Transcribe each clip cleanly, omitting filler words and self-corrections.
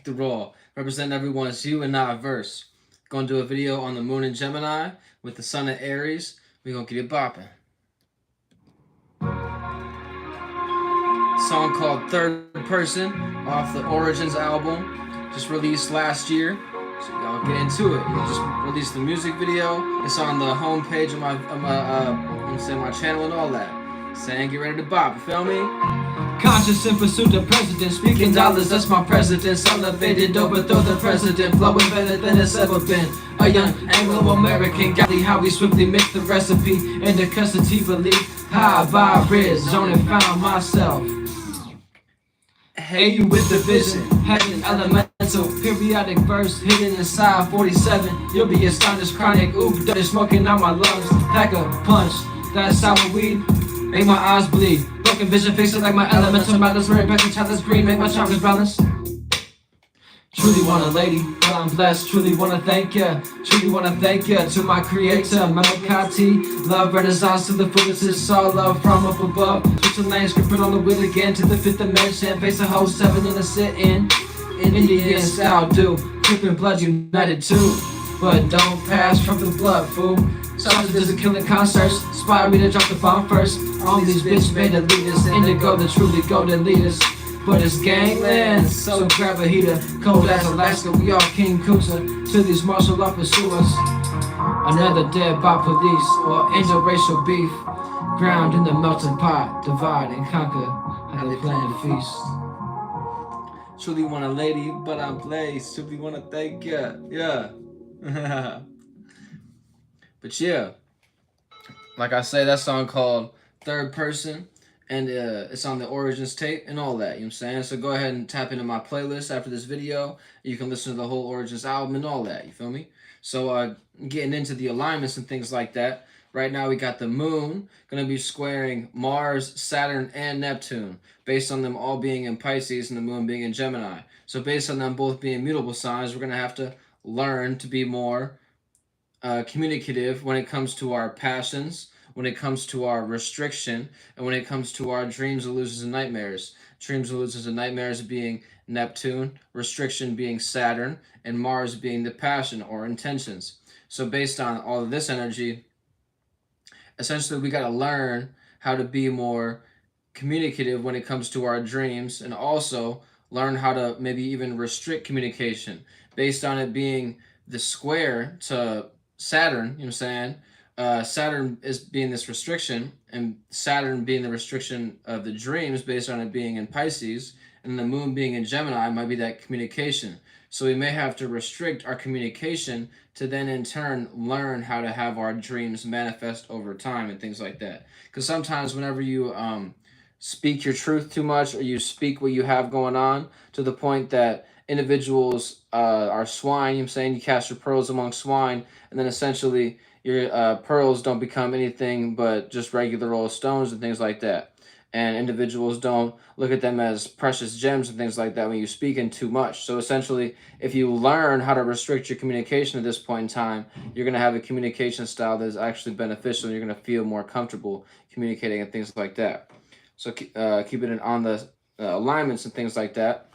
the raw. Representing everyone's you and not verse. Gonna do a video on the moon in Gemini with the sun in Aries. We gonna get it bopping. Song called Third Person off the Origins album, just released last year. So y'all get into it. We just released the music video. It's on the homepage of my channel and all that. Saying get ready to bop. You feel me? Conscious in pursuit of president, speaking dollars, that's my president. Elevated, overthrow the president, flowing better than it's ever been. A young Anglo-American, godly how we swiftly mix the recipe into custody belief. High vibe, zone and found myself. Hey, you with the vision, heaven elemental, periodic verse hidden inside 47. You'll be astonished, chronic, oop, dirty smoking out my lungs. Pack a punch, that sour weed, make my eyes bleed. Broken vision fixed like my elemental matters, wearing back to childless green, make my chakras balance. Truly want a lady, but I'm blessed. Truly wanna thank ya. Truly wanna thank ya to my creator, Malakati. Love renaissance to the fullest. It's all love from up above. Switch the lane, scripting on the wheel again to the fifth dimension. Face a whole 7 in a sit-in. Indian style, do. Crippin' blood united too. But don't pass from the blood, fool. Sausages are killing concerts. Inspire me to drop the bomb first. All these bitches made to lead us. Indigo, the truly golden leaders. But it's gangland, so grab a heater. Cold as Alaska, we all King Kusa. To these martial law pursuers. Another dead by police or interracial beef. Ground in the melting pot, divide and conquer. How they plan to feast. Truly want a lady, but I'm blazed. Truly want to thank ya. Yeah. But yeah, like I say, that song called Third Person. And it's on the Origins tape and all that, you know what I'm saying? So go ahead and tap into my playlist after this video. You can listen to the whole Origins album and all that, you feel me? So getting into the alignments and things like that. Right now we got the moon going to be squaring Mars, Saturn, and Neptune, based on them all being in Pisces and the moon being in Gemini. So based on them both being mutable signs, we're going to have to learn to be more communicative when it comes to our passions, when it comes to our restriction, and when it comes to our dreams, illusions, and nightmares. Dreams, illusions, and nightmares being Neptune, restriction being Saturn, and Mars being the passion or intentions. So based on all of this energy, essentially we got to learn how to be more communicative when it comes to our dreams, and also learn how to maybe even restrict communication based on it being the square to Saturn, you know what I'm saying? Saturn is being this restriction, and Saturn being the restriction of the dreams based on it being in Pisces, and the moon being in Gemini might be that communication. So we may have to restrict our communication to then in turn learn how to have our dreams manifest over time and things like that. Because sometimes whenever you speak your truth too much, or you speak what you have going on to the point that individuals are swine, you know what I'm saying? You cast your pearls among swine, and then essentially your pearls don't become anything but just regular old stones and things like that. And individuals don't look at them as precious gems and things like that when you speak in too much. So essentially, if you learn how to restrict your communication at this point in time, you're going to have a communication style that is actually beneficial, and you're going to feel more comfortable communicating and things like that. So keeping it on the alignments and things like that.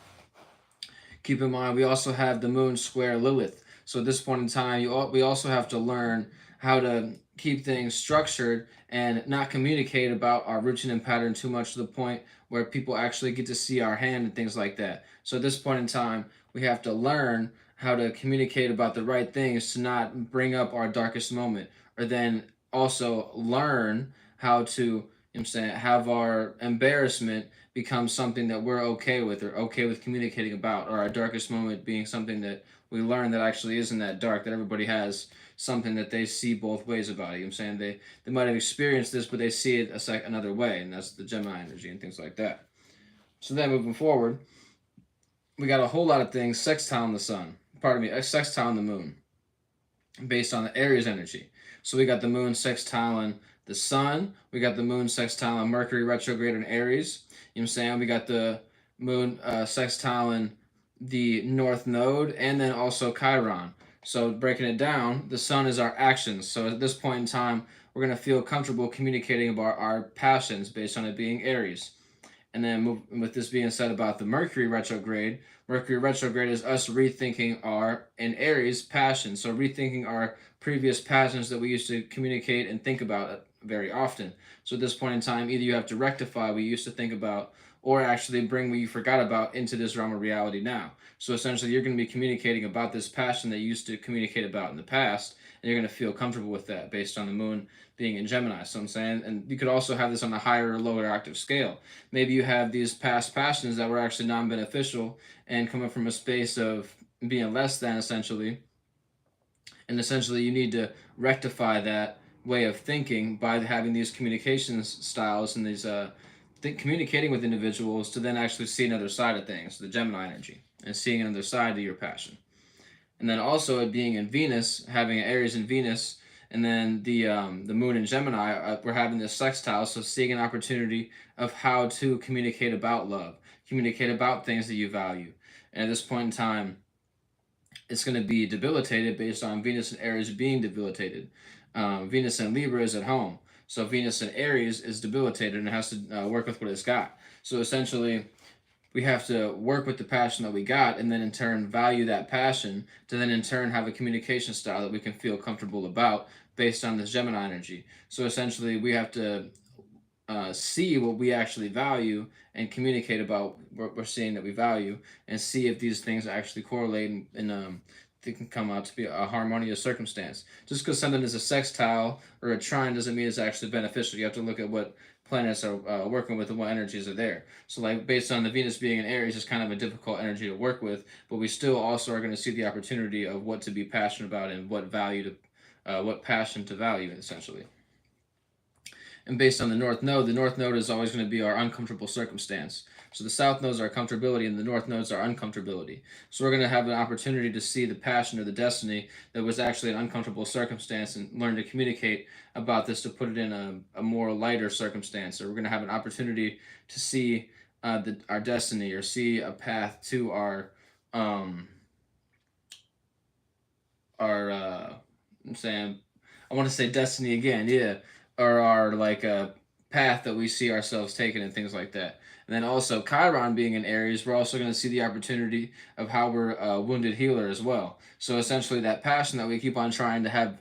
Keep in mind, we also have the moon square Lilith. So at this point in time, we also have to learn how to keep things structured and not communicate about our routine and pattern too much to the point where people actually get to see our hand and things like that. So at this point in time, we have to learn how to communicate about the right things to not bring up our darkest moment, or then also learn how to, you know what I'm saying, have our embarrassment become something that we're okay with, or okay with communicating about, or our darkest moment being something that we learn that actually isn't that dark, that everybody has something that they see both ways about it. You know what I'm saying? They might have experienced this, but they see it another way, and that's the Gemini energy and things like that. So then moving forward, we got a whole lot of things sextile the sun. Pardon me, sextile the moon, based on the Aries energy. So we got the moon sextile the sun. We got the moon sextile Mercury retrograde in Aries. You know what I'm saying? We got the moon sextile the North Node, and then also Chiron. So breaking it down, the sun is our actions. So at this point in time, we're going to feel comfortable communicating about our passions based on it being Aries. And then with this being said about the Mercury retrograde is us rethinking our, in Aries, passion. So rethinking our previous passions that we used to communicate and think about very often. So at this point in time, either you have to rectify what you used to think about, or actually bring what you forgot about into this realm of reality now. So essentially, you're going to be communicating about this passion that you used to communicate about in the past, and you're going to feel comfortable with that based on the moon being in Gemini. So I'm saying, and you could also have this on a higher or lower octave scale. Maybe you have these past passions that were actually non-beneficial and coming from a space of being less than, essentially, and essentially you need to rectify that way of thinking by having these communications styles and these communicating with individuals to then actually see another side of things, the Gemini energy, and seeing another side to your passion. And then also it being in Venus, having Aries in Venus, and then the Moon in Gemini, we're having this sextile, so seeing an opportunity of how to communicate about love, communicate about things that you value. And at this point in time, it's going to be debilitated based on Venus and Aries being debilitated. Venus and Libra is at home, so Venus and Aries is debilitated and it has to work with what it's got. So essentially, we have to work with the passion that we got and then in turn value that passion to then in turn have a communication style that we can feel comfortable about based on this Gemini energy. So essentially, we have to see what we actually value and communicate about what we're seeing that we value and see if these things actually correlate and they can come out to be a harmonious circumstance. Just because something is a sextile or a trine doesn't mean it's actually beneficial. You have to look at what planets are working with and what energies are there. So like based on the Venus being in Aries, it's kind of a difficult energy to work with, but we still also are going to see the opportunity of what to be passionate about and what value to, what passion to value essentially. And based on the North Node is always going to be our uncomfortable circumstance. So the South nodes are comfortability and the North nodes are uncomfortability. So we're going to have an opportunity to see the passion or the destiny that was actually an uncomfortable circumstance and learn to communicate about this to put it in a more lighter circumstance. Or we're going to have an opportunity to see our destiny or see a path to um, I'm saying, I want to say destiny again, yeah, or our like path that we see ourselves taking and things like that. And then also Chiron being in Aries, we're also going to see the opportunity of how we're a wounded healer as well. So essentially, that passion that we keep on trying to have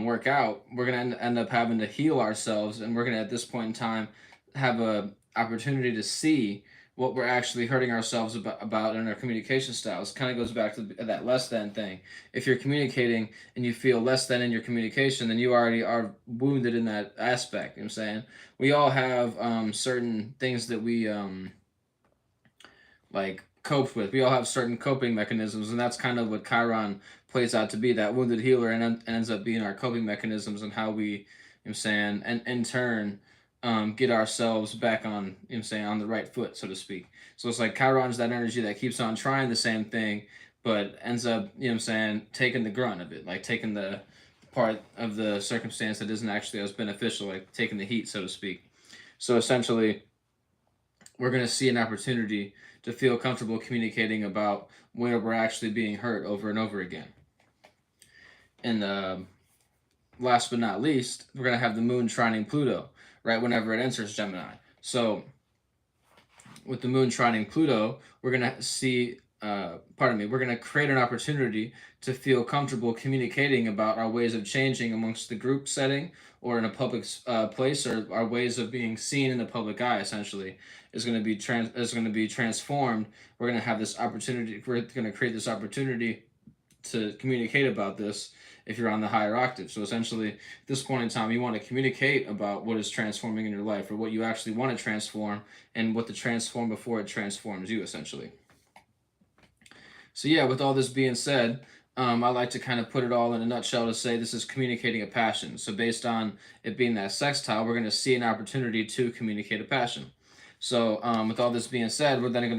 work out, we're going to end up having to heal ourselves, and we're going to at this point in time have a opportunity to see what we're actually hurting ourselves about in our communication styles. Kind of goes back to that less than thing. If you're communicating and you feel less than in your communication, then you already are wounded in that aspect. You know what I'm saying? We all have certain things that we like cope with. We all have certain coping mechanisms, and that's kind of what Chiron plays out to be, that wounded healer, and ends up being our coping mechanisms and how we, you know what I'm saying, and in turn, get ourselves back on, you know what I'm saying, on the right foot, so to speak. So it's like Chiron's that energy that keeps on trying the same thing, but ends up, you know what I'm saying, taking the grunt of it, like taking the part of the circumstance that isn't actually as beneficial, like taking the heat, so to speak. So essentially, we're going to see an opportunity to feel comfortable communicating about where we're actually being hurt over and over again. And last but not least, we're going to have the moon trining Pluto, right, whenever it enters Gemini. So with the moon trining Pluto, we're going to see, we're going to create an opportunity to feel comfortable communicating about our ways of changing amongst the group setting or in a public place, or our ways of being seen in the public eye. Essentially, is going to be transformed. We're going to have this opportunity. We're going to create this opportunity to communicate about this if you're on the higher octave. So essentially, at this point in time, you want to communicate about what is transforming in your life or what you actually want to transform and what to transform before it transforms you, essentially. So yeah, with all this being said, I like to kind of put it all in a nutshell to say this is communicating a passion. So based on it being that sextile, we're going to see an opportunity to communicate a passion. So with all this being said, we're now going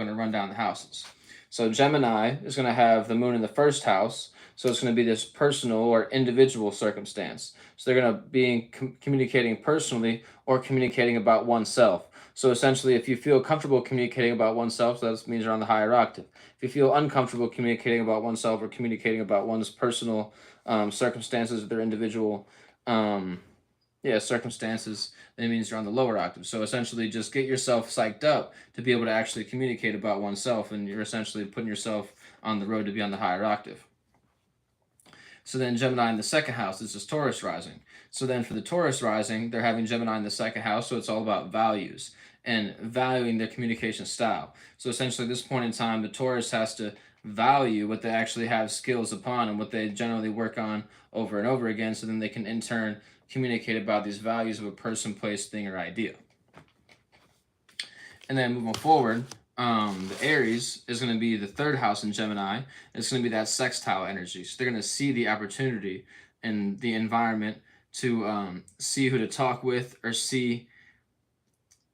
to run down the houses. So Gemini is going to have the moon in the first house. So it's going to be this personal or individual circumstance. So they're going to be communicating personally or communicating about oneself. So essentially, if you feel comfortable communicating about oneself, so that means you're on the higher octave. If you feel uncomfortable communicating about oneself or communicating about one's personal circumstances, their individual, Yeah, circumstances, that means you're on the lower octave. So essentially just get yourself psyched up to be able to actually communicate about oneself, and you're essentially putting yourself on the road to be on the higher octave. So then Gemini in the second house, this is Taurus rising. So then for the Taurus rising, they're having Gemini in the second house, so it's all about values and valuing their communication style. So essentially at this point in time, the Taurus has to value what they actually have skills upon and what they generally work on over and over again, so then they can in turn communicate about these values of a person, place, thing, or idea. And then moving forward, the Aries is going to be the third house in Gemini. It's going to be that sextile energy. So they're going to see the opportunity in the environment to see who to talk with, or see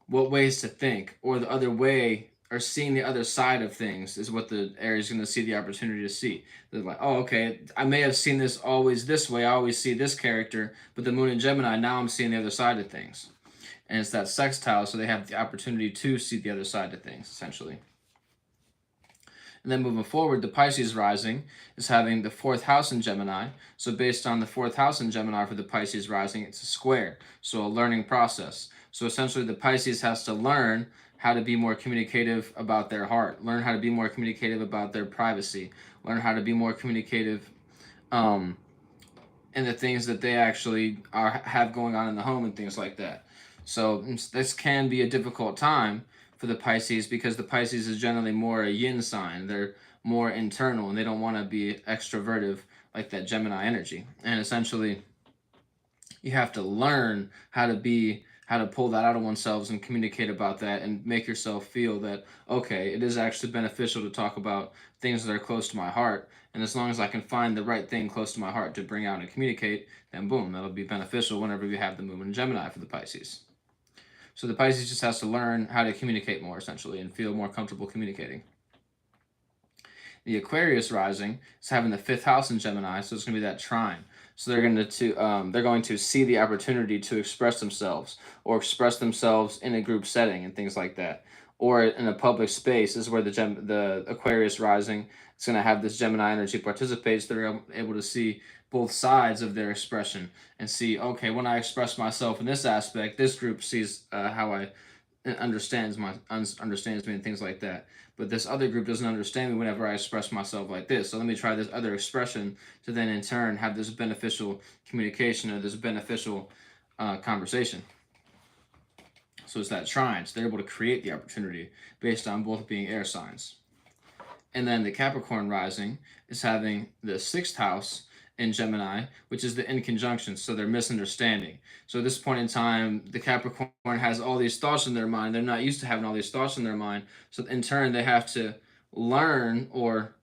what ways to think, or the other way, or seeing the other side of things is what the Aries is going to see the opportunity to see. They're like, oh, okay, I may have seen this always this way. I always see this character, but the moon in Gemini, now I'm seeing the other side of things. And it's that sextile, so they have the opportunity to see the other side of things, essentially. And then moving forward, the Pisces rising is having the fourth house in Gemini. So based on the fourth house in Gemini for the Pisces rising, it's a square, so a learning process. So essentially the Pisces has to learn how to be more communicative about their heart, learn how to be more communicative about their privacy, learn how to be more communicative in the things that they actually have going on in the home and things like that. So this can be a difficult time for the Pisces, because the Pisces is generally more a yin sign. They're more internal and they don't want to be extrovertive like that Gemini energy. And essentially, you have to learn how to pull that out of oneself and communicate about that and make yourself feel that, okay, it is actually beneficial to talk about things that are close to my heart. And as long as I can find the right thing close to my heart to bring out and communicate, then boom, that'll be beneficial whenever we have the moon in Gemini for the Pisces. So the Pisces just has to learn how to communicate more, essentially, and feel more comfortable communicating. The Aquarius rising is having the fifth house in Gemini, so it's going to be that trine. So they're going to see the opportunity to express themselves, or express themselves in a group setting and things like that, or in a public space is where the Aquarius rising is going to have this Gemini energy participate. So they're able to see both sides of their expression and see, okay, when I express myself in this aspect, this group sees how I understands me and things like that. But this other group doesn't understand me whenever I express myself like this. So let me try this other expression to then in turn have this beneficial communication, or this beneficial conversation. So it's that trine. So they're able to create the opportunity based on both being air signs. And then the Capricorn rising is having the sixth house in Gemini, which is the in conjunction, so they're misunderstanding. So at this point in time, the Capricorn has all these thoughts in their mind. They're not used to having all these thoughts in their mind. So in turn, they have to learn, or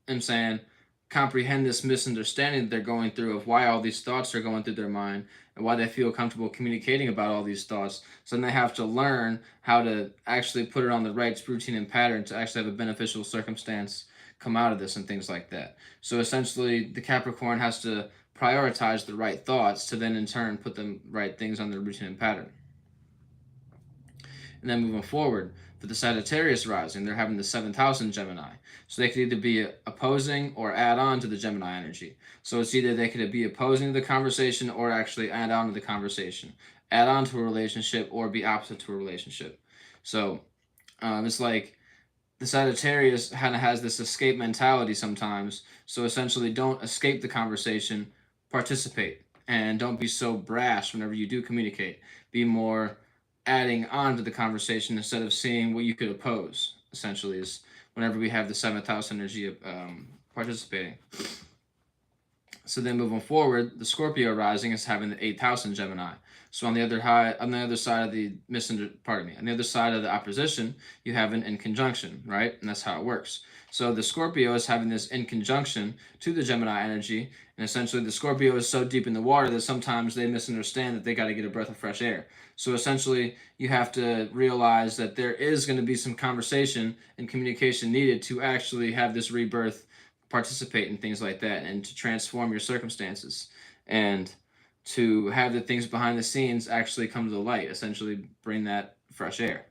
I'm saying, comprehend this misunderstanding that they're going through of why all these thoughts are going through their mind and why they feel comfortable communicating about all these thoughts. So then they have to learn how to actually put it on the right routine and pattern to actually have a beneficial circumstance come out of this and things like that. So essentially, the Capricorn has to prioritize the right thoughts to then in turn put the right things on their routine and pattern. And then moving forward, for the Sagittarius rising, they're having the seventh house in Gemini. So they could either be opposing or add on to the Gemini energy. So it's either they could be opposing the conversation or actually add on to the conversation, add on to a relationship or be opposite to a relationship. So it's like the Sagittarius kind of has this escape mentality sometimes. So essentially, don't escape the conversation, participate, and don't be so brash whenever you do communicate. Be more adding on to the conversation instead of seeing what you could oppose. Essentially, is whenever we have the seventh house energy of participating. So then moving forward, the Scorpio rising is having the eighth house in Gemini. So on the other side of the on the other side of the opposition, you have an in conjunction, right? And that's how it works. So the Scorpio is having this in conjunction to the Gemini energy, and essentially the Scorpio is so deep in the water that sometimes they misunderstand that they got to get a breath of fresh air. So essentially, you have to realize that there is going to be some conversation and communication needed to actually have this rebirth, participate in things like that, and to transform your circumstances, and to have the things behind the scenes actually come to the light, essentially bring that fresh air.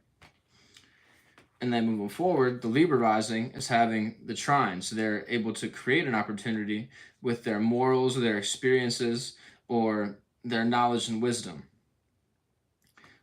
And then moving forward, the Libra rising is having the trine. So they're able to create an opportunity with their morals or their experiences or their knowledge and wisdom.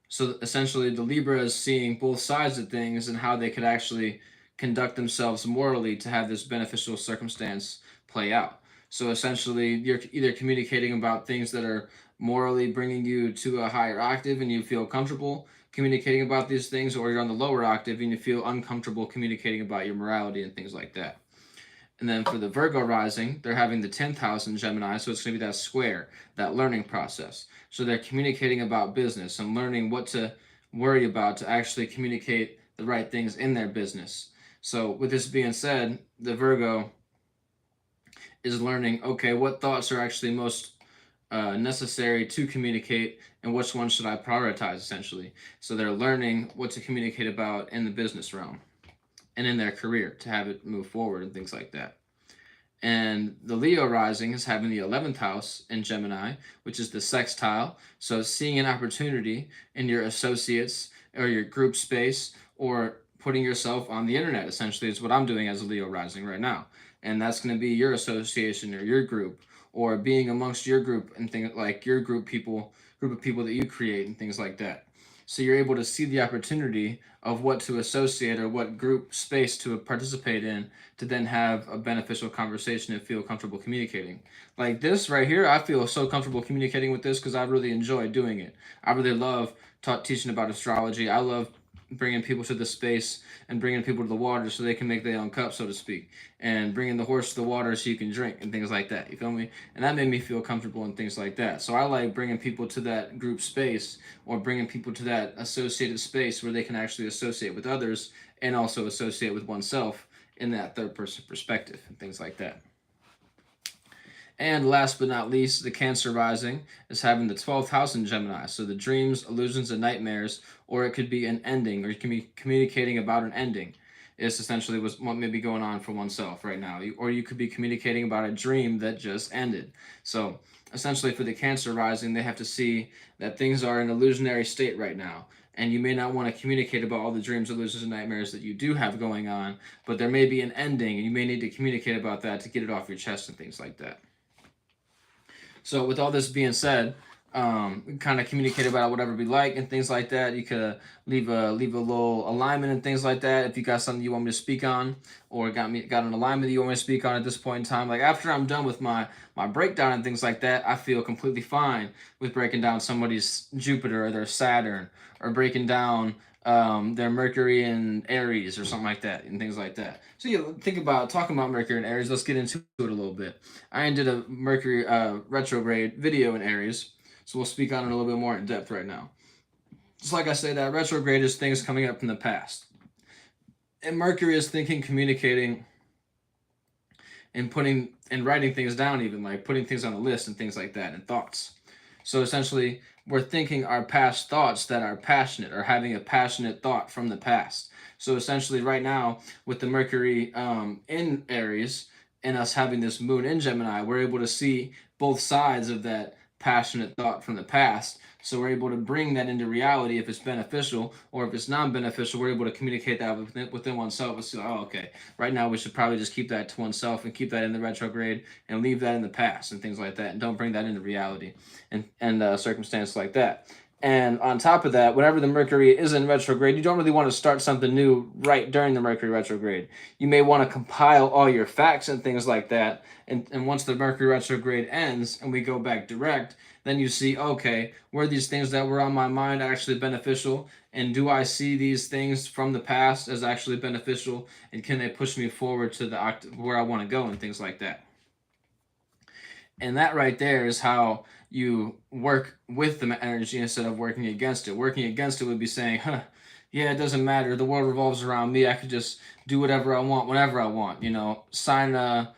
So essentially, the Libra is seeing both sides of things and how they could actually conduct themselves morally to have this beneficial circumstance play out. So essentially, you're either communicating about things that are morally bringing you to a higher octave and you feel comfortable communicating about these things, or you're on the lower octave and you feel uncomfortable communicating about your morality and things like that. And then for the Virgo rising, they're having the 10th house in Gemini, so it's going to be that square, that learning process. So they're communicating about business and learning what to worry about to actually communicate the right things in their business. So with this being said, the Virgo is learning, okay, what thoughts are actually most necessary to communicate and which ones should I prioritize, essentially. So they're learning what to communicate about in the business realm and in their career to have it move forward and things like that. And the Leo rising is having the 11th house in Gemini, which is the sextile. So seeing an opportunity in your associates or your group space, or putting yourself on the internet, essentially, is what I'm doing as a Leo rising right now. And that's going to be your association or your group, or being amongst your group and things like your group of people that you create and things like that. So you're able to see the opportunity of what to associate or what group space to participate in to then have a beneficial conversation and feel comfortable communicating. Like this right here, I feel so comfortable communicating with this because I really enjoy doing it. I really love teaching about astrology. I love bringing people to the space and bringing people to the water so they can make their own cup, so to speak, and bringing the horse to the water so you can drink and things like that. You feel me? And that made me feel comfortable and things like that. So I like bringing people to that group space, or bringing people to that associated space where they can actually associate with others and also associate with oneself in that third person perspective and things like that. And last but not least, the Cancer rising is having the 12th house in Gemini. So the dreams, illusions, and nightmares, or it could be an ending, or you can be communicating about an ending. Is essentially what may be going on for oneself right now. Or you could be communicating about a dream that just ended. So essentially for the Cancer rising, they have to see that things are in an illusionary state right now. And you may not want to communicate about all the dreams, illusions, and nightmares that you do have going on, but there may be an ending, and you may need to communicate about that to get it off your chest and things like that. So with all this being said, kind of communicate about whatever we like and things like that. You could leave a little alignment and things like that if you got something you want me to speak on, or got an alignment that you want me to speak on at this point in time. Like after I'm done with my breakdown and things like that, I feel completely fine with breaking down somebody's Jupiter or their Saturn, or breaking down their Mercury and Aries or something like that and things like that. So yeah, think about talking about Mercury and Aries. Let's get into it a little bit. I did a Mercury retrograde video in Aries, so we'll speak on it a little bit more in depth right now. Just like I say, that retrograde is things coming up from the past, and Mercury is thinking, communicating, and putting and writing things down, even like putting things on a list and things like that, and thoughts. So essentially, we're thinking our past thoughts that are passionate, or having a passionate thought from the past. So essentially, right now, with the Mercury in Aries and us having this moon in Gemini, we're able to see both sides of that passionate thought from the past. So we're able to bring that into reality if it's beneficial, or if it's non-beneficial, we're able to communicate that within oneself and say, oh, okay, right now we should probably just keep that to oneself and keep that in the retrograde and leave that in the past and things like that, and don't bring that into reality and circumstances like that. And on top of that, whenever the Mercury is in retrograde, you don't really want to start something new right during the Mercury retrograde. You may want to compile all your facts and things like that. And once the Mercury retrograde ends and we go back direct, then you see, okay, were these things that were on my mind actually beneficial? And do I see these things from the past as actually beneficial? And can they push me forward to the where I want to go and things like that? And that right there is how you work with the energy instead of working against it. Working against it would be saying, huh, yeah, it doesn't matter. The world revolves around me. I could just do whatever I want, whenever I want. You know, sign a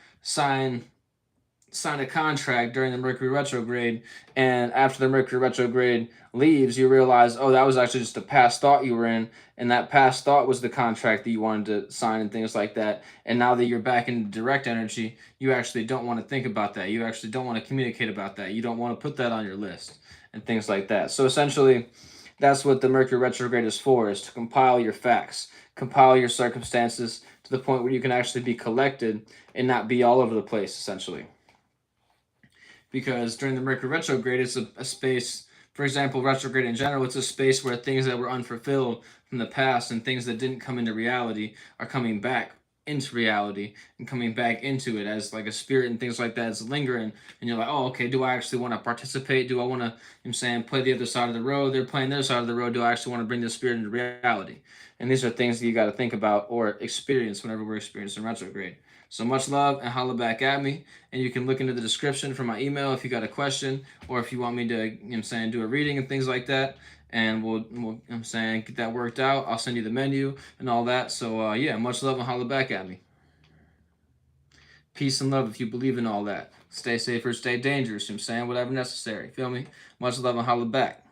contract during the Mercury retrograde, and after the Mercury retrograde leaves, you realize, oh, that was actually just a past thought you were in, and that past thought was the contract that you wanted to sign and things like that. And now that you're back in direct energy, you actually don't want to think about that. You actually don't want to communicate about that. You don't want to put that on your list and things like that. So essentially, that's what the Mercury retrograde is for, is to compile your facts, compile your circumstances to the point where you can actually be collected and not be all over the place, essentially. because during the Mercury retrograde, it's a space, for example, retrograde in general, it's a space where things that were unfulfilled from the past and things that didn't come into reality are coming back into reality and coming back into it as like a spirit and things like that is lingering, and you're like, oh, okay, do I actually want to participate? Do I want to, I'm saying, play the other side of the road? They're playing their side of the road. Do I actually want to bring this spirit into reality? And these are things that you got to think about or experience whenever we're experiencing retrograde. So much love, and holla back at me. And you can look into the description for my email if you got a question, or if you want me to, I'm saying, do a reading and things like that. And we'll I'm saying, get that worked out. I'll send you the menu and all that. So yeah, much love, and holla back at me. Peace and love if you believe in all that. Stay safe or stay dangerous. I'm saying, whatever necessary. Feel me? Much love, and holla back.